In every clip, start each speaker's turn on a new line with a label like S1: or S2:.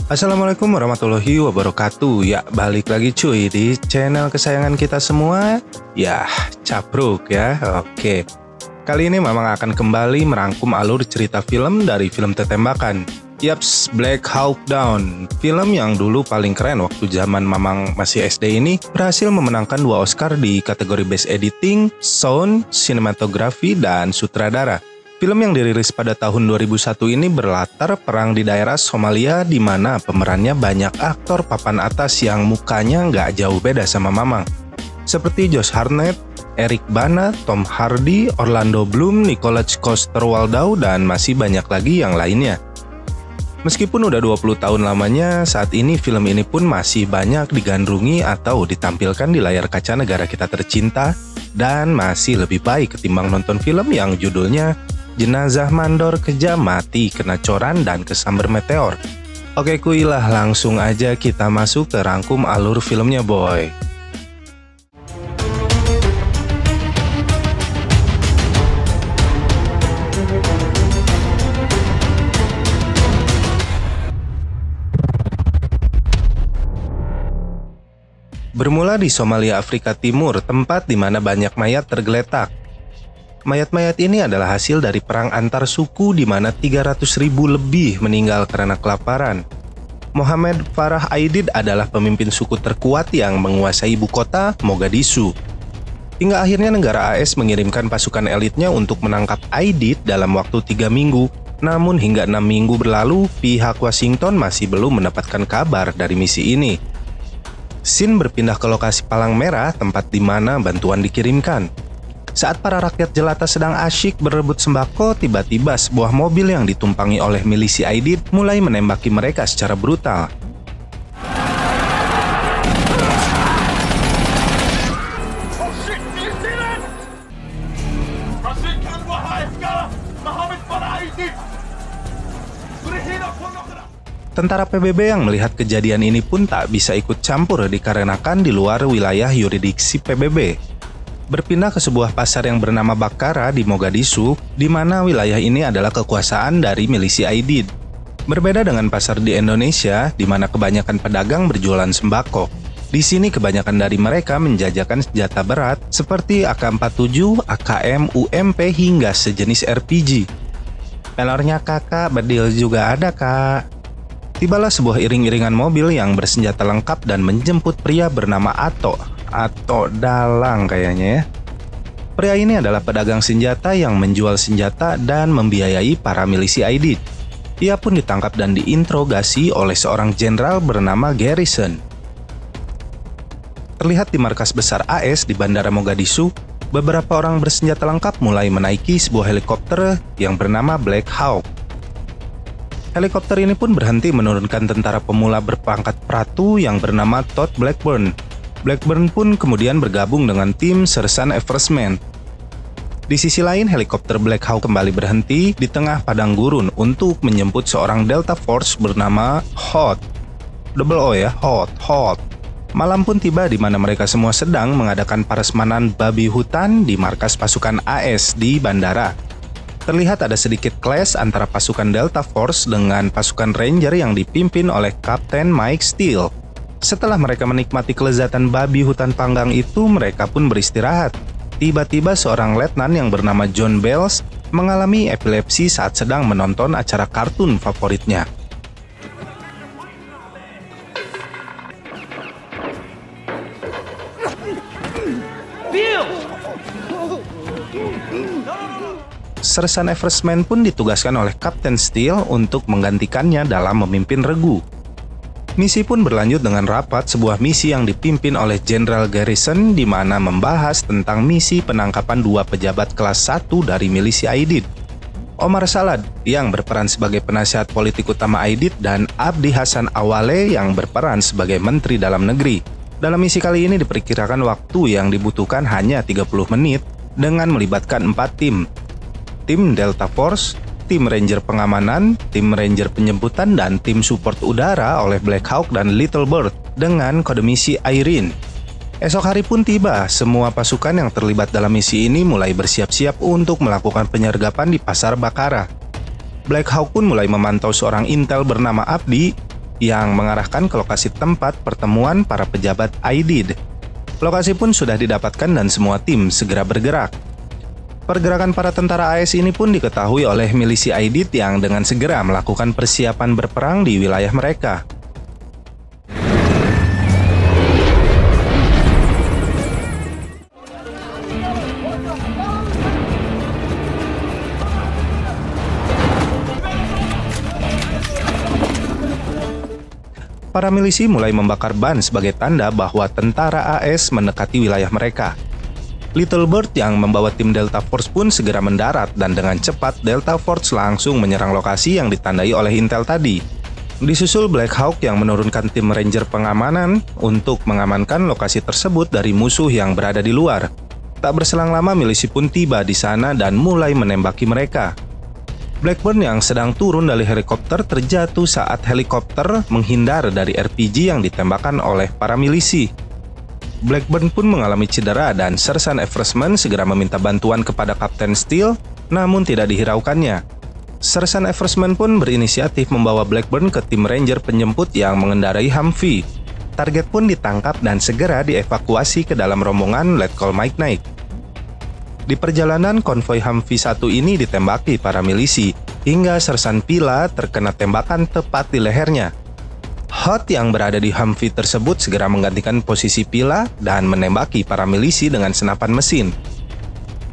S1: Assalamualaikum warahmatullahi wabarakatuh. Ya, balik lagi cuy di channel kesayangan kita semua. Ya, Capruk ya. Oke. Kali ini Mamang akan kembali merangkum alur cerita film dari film Tetembakan. Yaps, Black Hawk Down. Film yang dulu paling keren waktu zaman Mamang masih SD ini berhasil memenangkan 2 Oscar di kategori Best Editing, Sound, Sinematografi, dan Sutradara. Film yang dirilis pada tahun 2001 ini berlatar perang di daerah Somalia di mana pemerannya banyak aktor papan atas yang mukanya nggak jauh beda sama Mamang. Seperti Josh Hartnett, Eric Bana, Tom Hardy, Orlando Bloom, Nicholas Coster-Waldau, dan masih banyak lagi yang lainnya. Meskipun udah 20 tahun lamanya, saat ini film ini pun masih banyak digandrungi atau ditampilkan di layar kaca negara kita tercinta dan masih lebih baik ketimbang nonton film yang judulnya Jenazah Mandor Kejam Mati Kena Coran dan Kesamber Meteor. Oke kuilah, langsung aja kita masuk ke rangkum alur filmnya boy. Bermula di Somalia, Afrika Timur, tempat di mana banyak mayat tergeletak. Mayat-mayat ini adalah hasil dari perang antar suku di mana 300.000 lebih meninggal karena kelaparan. Mohamed Farah Aidid adalah pemimpin suku terkuat yang menguasai ibu kota, Mogadishu. Hingga akhirnya negara AS mengirimkan pasukan elitnya untuk menangkap Aidid dalam waktu 3 minggu. Namun hingga 6 minggu berlalu, pihak Washington masih belum mendapatkan kabar dari misi ini. Scene berpindah ke lokasi Palang Merah, tempat di mana bantuan dikirimkan. Saat para rakyat jelata sedang asyik berebut sembako, tiba-tiba sebuah mobil yang ditumpangi oleh milisi Aidid mulai menembaki mereka secara brutal. Tentara PBB yang melihat kejadian ini pun tak bisa ikut campur dikarenakan di luar wilayah yurisdiksi PBB. Berpindah ke sebuah pasar yang bernama Bakara di Mogadishu, di mana wilayah ini adalah kekuasaan dari milisi Aidid. Berbeda dengan pasar di Indonesia, di mana kebanyakan pedagang berjualan sembako. Di sini kebanyakan dari mereka menjajakan senjata berat seperti AK-47, AKM, UMP, hingga sejenis RPG. Pelornya kakak, bedil juga ada kak. Tibalah sebuah iring-iringan mobil yang bersenjata lengkap dan menjemput pria bernama Ato atau Dalang kayaknya ya. Pria ini adalah pedagang senjata yang menjual senjata dan membiayai para milisi Aidid. Ia pun ditangkap dan diinterogasi oleh seorang jenderal bernama Garrison. Terlihat di markas besar AS di Bandara Mogadishu, beberapa orang bersenjata lengkap mulai menaiki sebuah helikopter yang bernama Black Hawk. Helikopter ini pun berhenti menurunkan tentara pemula berpangkat pratu yang bernama Todd Blackburn. Blackburn pun kemudian bergabung dengan tim Sersan Eversman. Di sisi lain, helikopter Black Hawk kembali berhenti di tengah padang gurun untuk menjemput seorang Delta Force bernama Hot. Double O ya, Hot. Malam pun tiba di mana mereka semua sedang mengadakan prasmanan babi hutan di markas pasukan AS di bandara. Terlihat ada sedikit clash antara pasukan Delta Force dengan pasukan Ranger yang dipimpin oleh Kapten Mike Steele. Setelah mereka menikmati kelezatan babi hutan panggang itu, mereka pun beristirahat. Tiba-tiba seorang letnan yang bernama John Bells mengalami epilepsi saat sedang menonton acara kartun favoritnya. Sersan Eversman pun ditugaskan oleh Kapten Steele untuk menggantikannya dalam memimpin regu. Misi pun berlanjut dengan rapat sebuah misi yang dipimpin oleh Jenderal Garrison di mana membahas tentang misi penangkapan 2 pejabat kelas 1 dari milisi Aidid. Omar Salad yang berperan sebagai penasihat politik utama Aidid dan Abdi Hasan Awale yang berperan sebagai Menteri Dalam Negeri. Dalam misi kali ini diperkirakan waktu yang dibutuhkan hanya 30 menit dengan melibatkan 4 tim. Tim Delta Force, tim Ranger pengamanan, tim Ranger penjemputan, dan tim support udara oleh Black Hawk dan Little Bird dengan kode misi Irene. Esok hari pun tiba, semua pasukan yang terlibat dalam misi ini mulai bersiap-siap untuk melakukan penyergapan di pasar Bakara. Black Hawk pun mulai memantau seorang intel bernama Abdi yang mengarahkan ke lokasi tempat pertemuan para pejabat IDID. Lokasi pun sudah didapatkan dan semua tim segera bergerak. Pergerakan para tentara AS ini pun diketahui oleh milisi IDID yang dengan segera melakukan persiapan berperang di wilayah mereka. Para milisi mulai membakar ban sebagai tanda bahwa tentara AS mendekati wilayah mereka. Little Bird yang membawa tim Delta Force pun segera mendarat dan dengan cepat Delta Force langsung menyerang lokasi yang ditandai oleh intel tadi. Disusul Black Hawk yang menurunkan tim Ranger pengamanan untuk mengamankan lokasi tersebut dari musuh yang berada di luar. Tak berselang lama milisi pun tiba di sana dan mulai menembaki mereka. Blackburn yang sedang turun dari helikopter terjatuh saat helikopter menghindar dari RPG yang ditembakkan oleh para milisi. Blackburn pun mengalami cedera dan Sersan Eversman segera meminta bantuan kepada Kapten Steel, namun tidak dihiraukannya. Sersan Eversman pun berinisiatif membawa Blackburn ke tim Ranger penjemput yang mengendarai Humvee. Target pun ditangkap dan segera dievakuasi ke dalam rombongan Letkol Mike Knight. Di perjalanan, konvoi Humvee 1 ini ditembaki para milisi, hingga Sersan Pila terkena tembakan tepat di lehernya. Hot yang berada di Humvee tersebut segera menggantikan posisi Pila dan menembaki para milisi dengan senapan mesin.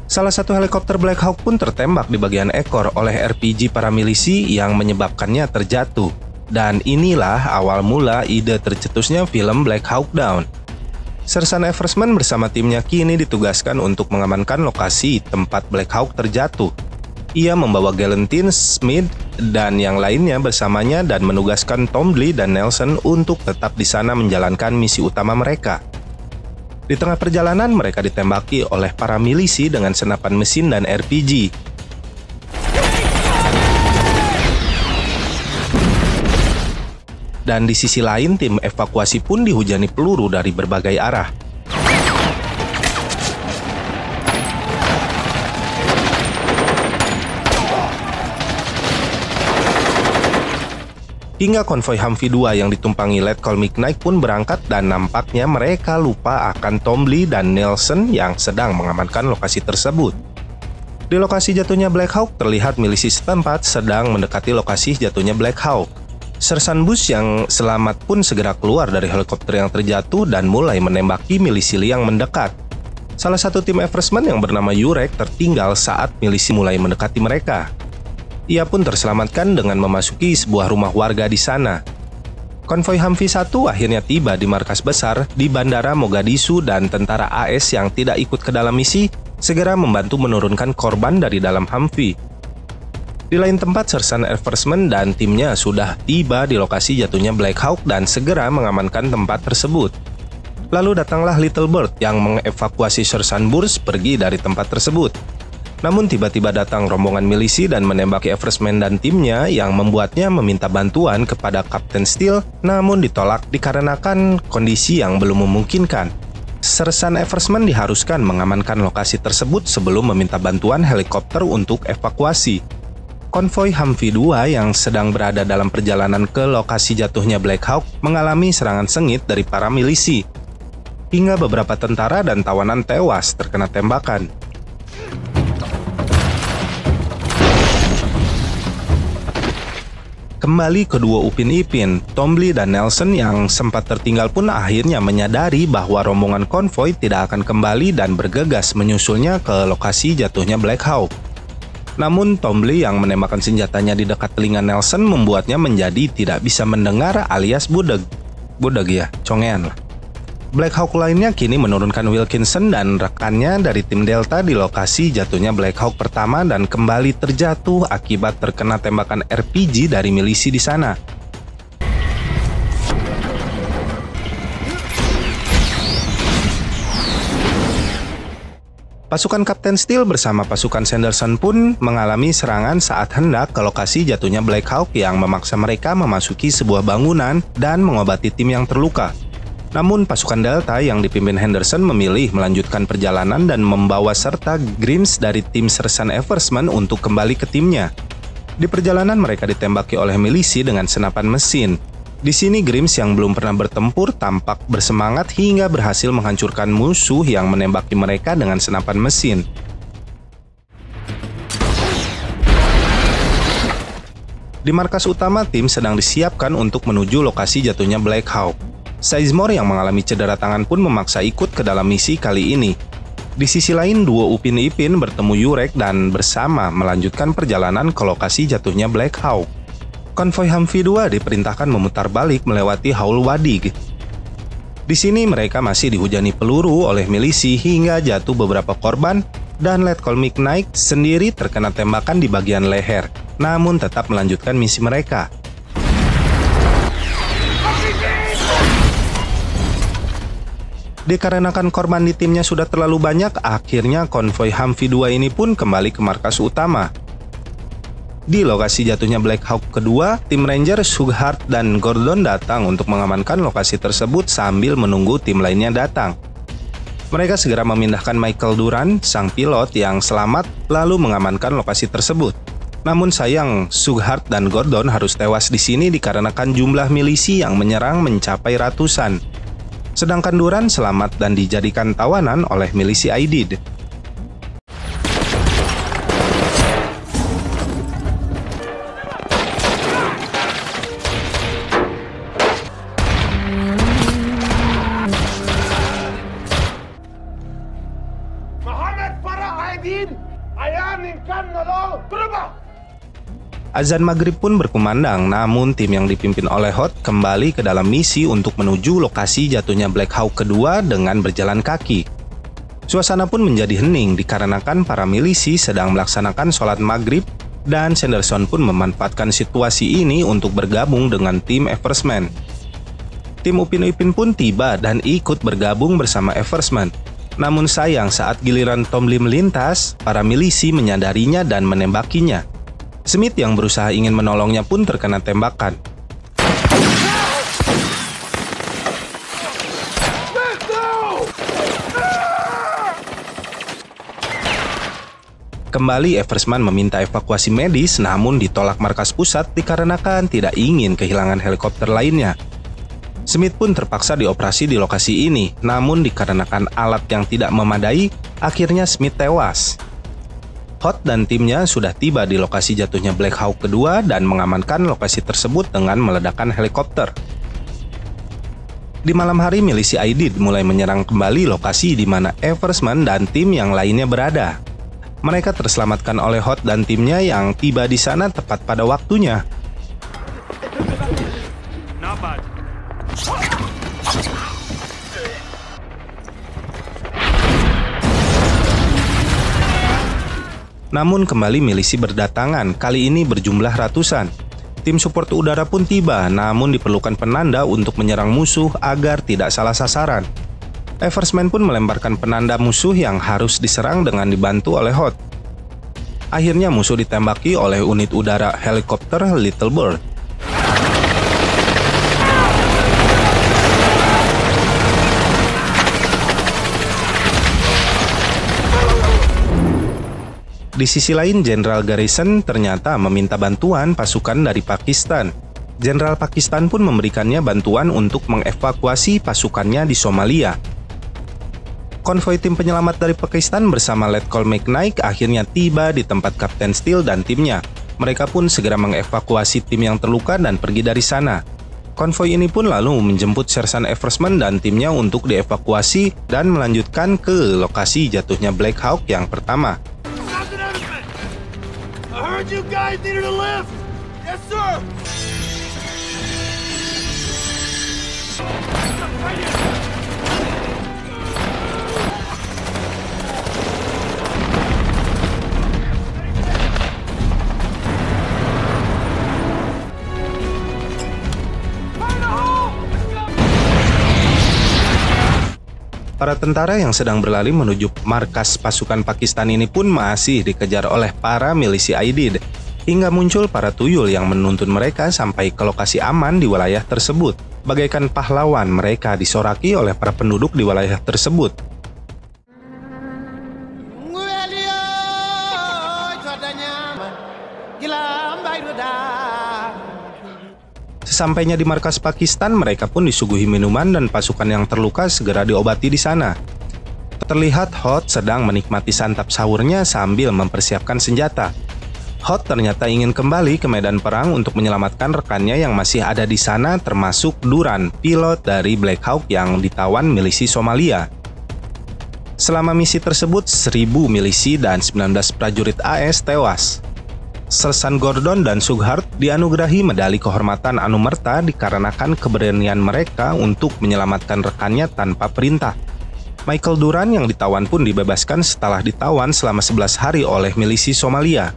S1: Salah satu helikopter Black Hawk pun tertembak di bagian ekor oleh RPG para milisi yang menyebabkannya terjatuh. Dan inilah awal mula ide tercetusnya film Black Hawk Down. Sersan Eversman bersama timnya kini ditugaskan untuk mengamankan lokasi tempat Black Hawk terjatuh. Ia membawa Galentine, Smith, dan yang lainnya bersamanya dan menugaskan Tombly dan Nelson untuk tetap di sana menjalankan misi utama mereka. Di tengah perjalanan mereka ditembaki oleh para milisi dengan senapan mesin dan RPG. Dan di sisi lain, tim evakuasi pun dihujani peluru dari berbagai arah. Hingga konvoi Humvee 2 yang ditumpangi Letkol Mike Knight pun berangkat dan nampaknya mereka lupa akan Tombly dan Nelson yang sedang mengamankan lokasi tersebut. Di lokasi jatuhnya Black Hawk terlihat milisi setempat sedang mendekati lokasi jatuhnya Black Hawk. Sersan Bush yang selamat pun segera keluar dari helikopter yang terjatuh dan mulai menembaki milisi yang mendekat. Salah satu tim Eversman yang bernama Yurek tertinggal saat milisi mulai mendekati mereka. Ia pun terselamatkan dengan memasuki sebuah rumah warga di sana. Konvoi Humvee 1 akhirnya tiba di markas besar di Bandara Mogadishu dan tentara AS yang tidak ikut ke dalam misi segera membantu menurunkan korban dari dalam Humvee. Di lain tempat, Sersan Eversman dan timnya sudah tiba di lokasi jatuhnya Black Hawk dan segera mengamankan tempat tersebut. Lalu datanglah Little Bird yang mengevakuasi Sersan Bush pergi dari tempat tersebut. Namun tiba-tiba datang rombongan milisi dan menembaki Eversman dan timnya yang membuatnya meminta bantuan kepada Kapten Steel, namun ditolak dikarenakan kondisi yang belum memungkinkan. Sersan Eversman diharuskan mengamankan lokasi tersebut sebelum meminta bantuan helikopter untuk evakuasi. Konvoi Humvee 2 yang sedang berada dalam perjalanan ke lokasi jatuhnya Black Hawk mengalami serangan sengit dari para milisi. Hingga beberapa tentara dan tawanan tewas terkena tembakan. Kembali kedua Upin Ipin, Tombly dan Nelson yang sempat tertinggal pun akhirnya menyadari bahwa rombongan konvoi tidak akan kembali dan bergegas menyusulnya ke lokasi jatuhnya Black Hawk. Namun Tombly yang menembakkan senjatanya di dekat telinga Nelson membuatnya menjadi tidak bisa mendengar alias budeg. Budeg ya, congean lah. Black Hawk lainnya kini menurunkan Wilkinson dan rekannya dari tim Delta di lokasi jatuhnya Black Hawk pertama dan kembali terjatuh akibat terkena tembakan RPG dari milisi di sana. Pasukan Kapten Steel bersama pasukan Sanderson pun mengalami serangan saat hendak ke lokasi jatuhnya Black Hawk yang memaksa mereka memasuki sebuah bangunan dan mengobati tim yang terluka. Namun pasukan Delta yang dipimpin Henderson memilih melanjutkan perjalanan dan membawa serta Greens dari tim Sersan Eversman untuk kembali ke timnya. Di perjalanan mereka ditembaki oleh milisi dengan senapan mesin. Di sini Grims yang belum pernah bertempur tampak bersemangat hingga berhasil menghancurkan musuh yang menembaki mereka dengan senapan mesin. Di markas utama, tim sedang disiapkan untuk menuju lokasi jatuhnya Black Hawk. Sizemore yang mengalami cedera tangan pun memaksa ikut ke dalam misi kali ini. Di sisi lain, duo Upin Ipin bertemu Yurek dan bersama melanjutkan perjalanan ke lokasi jatuhnya Black Hawk. Konvoi Humvee 2 diperintahkan memutar balik melewati Haul Wadi. Di sini mereka masih dihujani peluru oleh milisi hingga jatuh beberapa korban, dan Letkol McKnight sendiri terkena tembakan di bagian leher, namun tetap melanjutkan misi mereka. Dikarenakan korban di timnya sudah terlalu banyak, akhirnya konvoi Humvee 2 ini pun kembali ke markas utama. Di lokasi jatuhnya Black Hawk kedua, tim Ranger Sughart dan Gordon datang untuk mengamankan lokasi tersebut sambil menunggu tim lainnya datang. Mereka segera memindahkan Michael Duran, sang pilot yang selamat, lalu mengamankan lokasi tersebut. Namun sayang, Sughart dan Gordon harus tewas di sini dikarenakan jumlah milisi yang menyerang mencapai ratusan. Sedangkan Duran selamat dan dijadikan tawanan oleh milisi Aidid. Azan maghrib pun berkumandang, namun tim yang dipimpin oleh Hot kembali ke dalam misi untuk menuju lokasi jatuhnya Black Hawk kedua dengan berjalan kaki. Suasana pun menjadi hening dikarenakan para milisi sedang melaksanakan sholat maghrib, dan Sanderson pun memanfaatkan situasi ini untuk bergabung dengan tim Eversman. Tim Upin Ipin pun tiba dan ikut bergabung bersama Eversman. Namun sayang, saat giliran Tom Lee melintas, para milisi menyadarinya dan menembakinya. Smith yang berusaha ingin menolongnya pun terkena tembakan. Kembali Eversman meminta evakuasi medis, namun ditolak markas pusat dikarenakan tidak ingin kehilangan helikopter lainnya. Smith pun terpaksa dioperasi di lokasi ini, namun dikarenakan alat yang tidak memadai, akhirnya Smith tewas. Hot dan timnya sudah tiba di lokasi jatuhnya Black Hawk kedua dan mengamankan lokasi tersebut dengan meledakkan helikopter. Di malam hari, milisi Aidid mulai menyerang kembali lokasi di mana Eversman dan tim yang lainnya berada. Mereka terselamatkan oleh Hot dan timnya yang tiba di sana tepat pada waktunya. Namun kembali milisi berdatangan, kali ini berjumlah ratusan. Tim support udara pun tiba, namun diperlukan penanda untuk menyerang musuh agar tidak salah sasaran. Eversman pun melemparkan penanda musuh yang harus diserang dengan dibantu oleh Hot. Akhirnya musuh ditembaki oleh unit udara helikopter Little Bird. Di sisi lain, Jenderal Garrison ternyata meminta bantuan pasukan dari Pakistan. Jenderal Pakistan pun memberikannya bantuan untuk mengevakuasi pasukannya di Somalia. Konvoi tim penyelamat dari Pakistan bersama Letkol McKnight akhirnya tiba di tempat Kapten Steel dan timnya. Mereka pun segera mengevakuasi tim yang terluka dan pergi dari sana. Konvoi ini pun lalu menjemput Sersan Eversman dan timnya untuk dievakuasi dan melanjutkan ke lokasi jatuhnya Black Hawk yang pertama.
S2: You guys needed a lift. Yes, sir.
S1: Para tentara yang sedang berlari menuju markas pasukan Pakistan ini pun masih dikejar oleh para milisi Aidid, hingga muncul para tuyul yang menuntun mereka sampai ke lokasi aman di wilayah tersebut. Bagaikan pahlawan, mereka disoraki oleh para penduduk di wilayah tersebut. Sesampainya di markas Pakistan, mereka pun disuguhi minuman dan pasukan yang terluka segera diobati di sana. Terlihat Hod sedang menikmati santap sahurnya sambil mempersiapkan senjata. Hod ternyata ingin kembali ke medan perang untuk menyelamatkan rekannya yang masih ada di sana, termasuk Duran, pilot dari Black Hawk yang ditawan milisi Somalia. Selama misi tersebut, 1.000 milisi dan 19 prajurit AS tewas. Sersan Gordon dan Sughart dianugerahi medali kehormatan Anumerta dikarenakan keberanian mereka untuk menyelamatkan rekannya tanpa perintah. Michael Duran yang ditawan pun dibebaskan setelah ditawan selama 11 hari oleh milisi Somalia.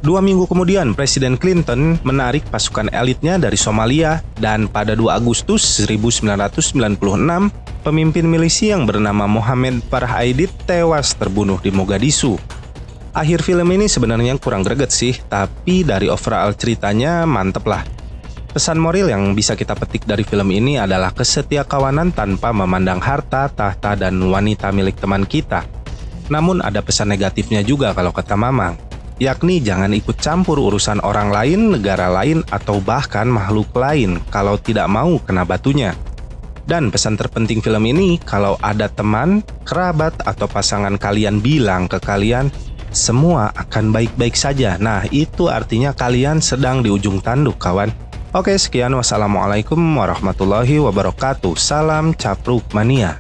S1: 2 minggu kemudian, Presiden Clinton menarik pasukan elitnya dari Somalia dan pada 2 Agustus 1996, pemimpin milisi yang bernama Mohammed Farah Aidid tewas terbunuh di Mogadishu. Akhir film ini sebenarnya kurang greget sih, tapi dari overall ceritanya mantep lah. Pesan moral yang bisa kita petik dari film ini adalah kesetiakawanan tanpa memandang harta, tahta, dan wanita milik teman kita. Namun ada pesan negatifnya juga kalau kata Mamang, yakni jangan ikut campur urusan orang lain, negara lain, atau bahkan makhluk lain kalau tidak mau kena batunya. Dan pesan terpenting film ini, kalau ada teman, kerabat, atau pasangan kalian bilang ke kalian, semua akan baik-baik saja. Nah, itu artinya kalian sedang di ujung tanduk, kawan. Oke, sekian. Wassalamualaikum warahmatullahi wabarakatuh. Salam Capruk Mania.